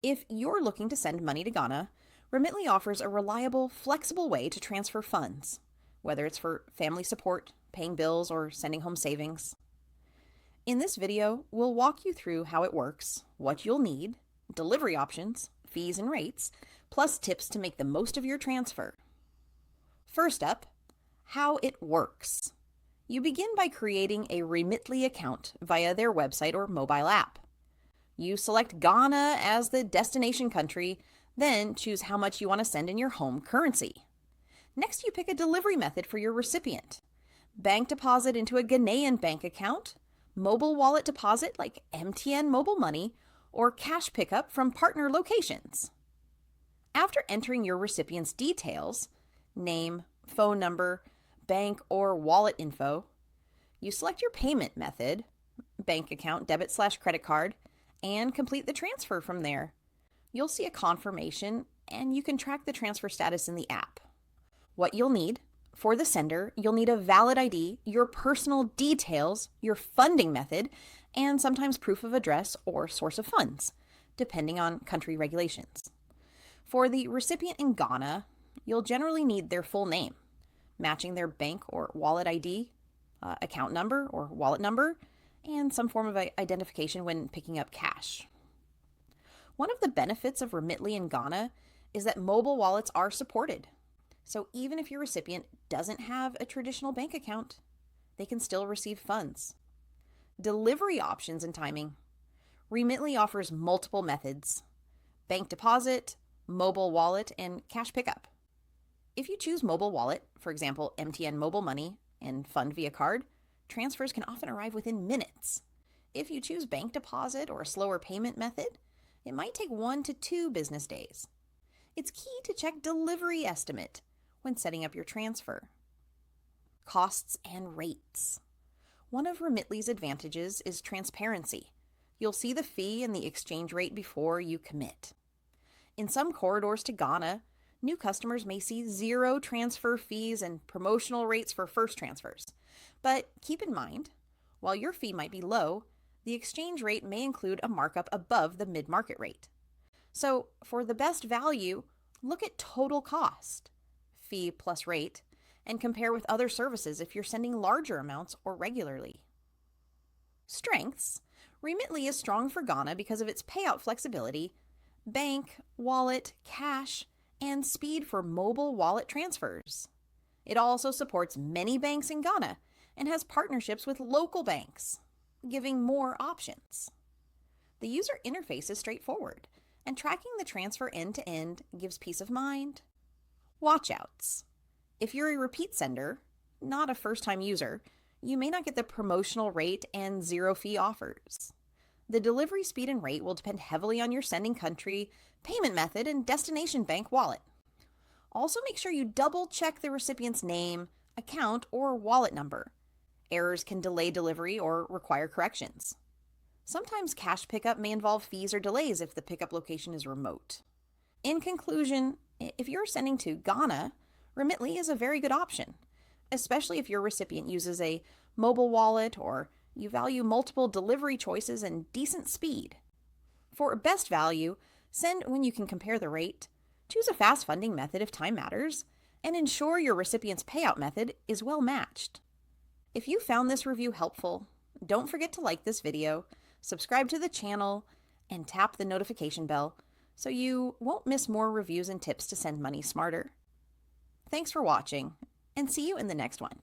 If you're looking to send money to Ghana, Remitly offers a reliable, flexible way to transfer funds, whether it's for family support, paying bills, or sending home savings. In this video, we'll walk you through how it works, what you'll need, delivery options, fees and rates, plus tips to make the most of your transfer. First up, how it works. You begin by creating a Remitly account via their website or mobile app. You select Ghana as the destination country, then choose how much you want to send in your home currency. Next, you pick a delivery method for your recipient. Bank deposit into a Ghanaian bank account, mobile wallet deposit like MTN Mobile Money, or cash pickup from partner locations. After entering your recipient's details, name, phone number, bank or wallet info, you select your payment method, bank account, debit/credit card, and complete the transfer from there. You'll see a confirmation and you can track the transfer status in the app. What you'll need: for the sender, you'll need a valid ID, your personal details, your funding method, and sometimes proof of address or source of funds, depending on country regulations. For the recipient in Ghana, you'll generally need their full name, matching their bank or wallet ID, account number or wallet number, and some form of identification when picking up cash. One of the benefits of Remitly in Ghana is that mobile wallets are supported. So even if your recipient doesn't have a traditional bank account, they can still receive funds. Delivery options and timing. Remitly offers multiple methods: bank deposit, mobile wallet, and cash pickup. If you choose mobile wallet, for example, MTN Mobile Money, and fund via card, transfers can often arrive within minutes. If you choose bank deposit or a slower payment method, it might take 1 to 2 business days. It's key to check delivery estimate when setting up your transfer. Costs and rates. One of Remitly's advantages is transparency. You'll see the fee and the exchange rate before you commit. In some corridors to Ghana, new customers may see 0 transfer fees and promotional rates for first transfers. But keep in mind, while your fee might be low, the exchange rate may include a markup above the mid-market rate. So for the best value, look at total cost, fee plus rate, and compare with other services if you're sending larger amounts or regularly. Strengths. Remitly is strong for Ghana because of its payout flexibility, bank, wallet, cash, and speed for mobile wallet transfers. It also supports many banks in Ghana and has partnerships with local banks, giving more options. The user interface is straightforward, and tracking the transfer end-to-end gives peace of mind. Watchouts. If you're a repeat sender, not a first-time user, you may not get the promotional rate and 0 fee offers. The delivery speed and rate will depend heavily on your sending country, payment method, and destination bank wallet. Also, make sure you double-check the recipient's name, account, or wallet number. Errors can delay delivery or require corrections. Sometimes cash pickup may involve fees or delays if the pickup location is remote. In conclusion, if you're sending to Ghana, Remitly is a very good option, especially if your recipient uses a mobile wallet or you value multiple delivery choices and decent speed. For best value, send when you can compare the rate, choose a fast funding method if time matters, and ensure your recipient's payout method is well matched. If you found this review helpful, don't forget to like this video, subscribe to the channel, and tap the notification bell so you won't miss more reviews and tips to send money smarter. Thanks for watching, and see you in the next one.